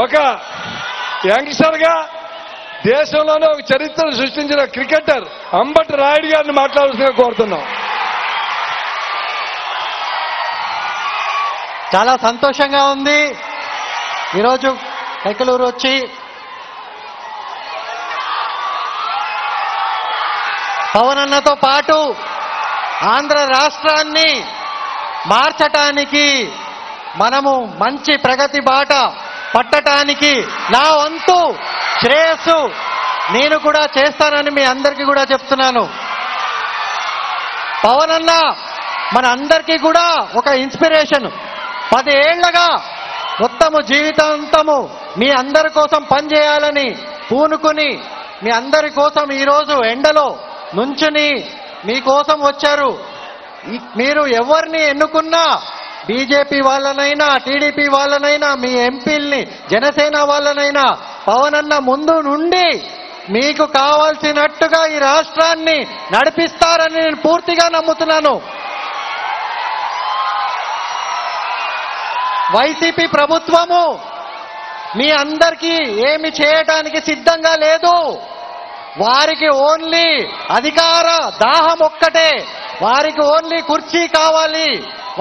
ఒక యంగ్స్టర్గా దేశంలోనే ఒక చరిత్రను సృష్టించిన క్రికెటర్ అంబటి రాయుడు గారిని మాట్లాడాల్సిందిగా కోరుతున్నాం. చాలా సంతోషంగా ఉంది ఈరోజు కైకలూరు వచ్చి పవన్ అన్నతో పాటు ఆంధ్ర రాష్ట్రాన్ని మార్చటానికి మనము మంచి ప్రగతి బాట పట్టటానికి నా వంతు శ్రేయస్సు నేను కూడా చేస్తానని మీ అందరికీ కూడా చెప్తున్నాను. పవన్ అన్న మన అందరికీ కూడా ఒక ఇన్స్పిరేషన్. 10 ఏళ్లగా మొత్తము జీవితాంతము మీ అందరి కోసం పనిచేయాలని పూనుకుని మీ అందరి కోసం ఈరోజు ఎండలో నుంచుని మీకోసం వచ్చారు. మీరు ఎవరిని ఎన్నుకున్నా బీజేపీ వాళ్ళనైనా టీడీపీ వాళ్ళనైనా మీ ఎంపీల్ని జనసేన వాళ్ళనైనా పవన్ అన్న ముందు నుండి మీకు కావాల్సినట్టుగా ఈ రాష్ట్రాన్ని నడిపిస్తారని నేను పూర్తిగా నమ్ముతున్నాను. వైసీపీ ప్రభుత్వము మీ అందరికీ ఏమి చేయడానికి సిద్ధంగా లేదు. వారికి ఓన్లీ అధికార దాహం ఒక్కటే. వారికి ఓన్లీ కుర్చీ కావాలి.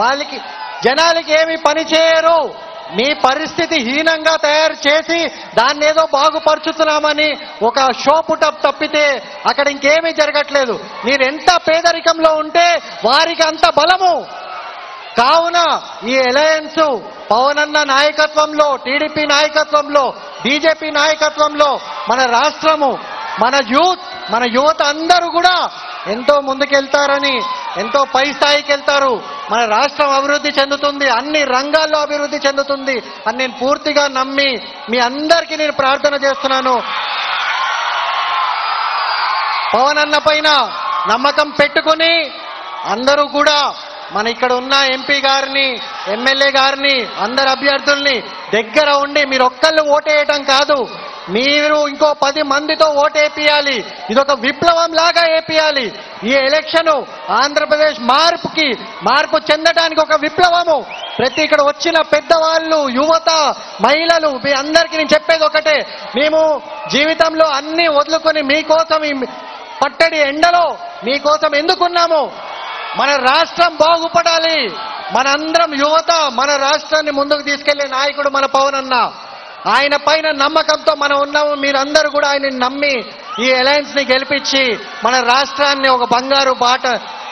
వాళ్ళకి జనాలకి ఏమి పని చేయరు. మీ పరిస్థితి హీనంగా తయారు చేసి దాన్ని ఏదో బాగుపరుచుతున్నామని ఒక షో పుటప్ తప్పితే అక్కడ ఇంకేమీ జరగట్లేదు. మీరెంత పేదరికంలో ఉంటే వారికి అంత బలము. కావున ఈ అలయన్స్ పవన్ అన్న నాయకత్వంలో, టీడీపీ నాయకత్వంలో, బీజేపీ నాయకత్వంలో మన రాష్ట్రము, మన యువత అందరూ కూడా ఎంతో ముందుకెళ్తారని, ఎంతో పై స్థాయికి వెళ్తారు. మన రాష్ట్రం అభివృద్ధి చెందుతుంది, అన్ని రంగాల్లో అభివృద్ధి చెందుతుంది అని నేను పూర్తిగా నమ్మి మీ అందరికీ నేను ప్రార్థన చేస్తున్నాను. పవన్ అన్న పైన నమ్మకం పెట్టుకుని అందరూ కూడా మన ఇక్కడ ఉన్న ఎంపీ గారిని, ఎమ్మెల్యే గారిని, అందరు అభ్యర్థుల్ని దగ్గర ఉండి మీరు ఒక్కళ్ళు ఓటేయటం కాదు, మీరు ఇంకో 10 మందితో ఓటేపియాలి. ఇదొక విప్లవం లాగా ఏపియాలి. ఈ ఎలక్షన్ ఆంధ్రప్రదేశ్ మార్పు చెందడానికి ఒక విప్లవము. ప్రతి ఇక్కడ వచ్చిన పెద్దవాళ్ళు, యువత, మహిళలు మీ అందరికీ నేను చెప్పేది ఒకటే, మేము జీవితంలో అన్ని వదులుకొని మీకోసం ఈ పట్టడి ఎండలో మీకోసం ఎందుకున్నాము? మన రాష్ట్రం బాగుపడాలి. మనందరం యువత మన రాష్ట్రాన్ని ముందుకు తీసుకెళ్లే నాయకుడు మన పవన్ అన్న. ఆయన పైన నమ్మకంతో మనం ఉన్నాము. మీరందరూ కూడా ఆయన్ని నమ్మి ఈ అలయన్స్ ని గెలిపించి మన రాష్ట్రాన్ని ఒక బంగారు బాట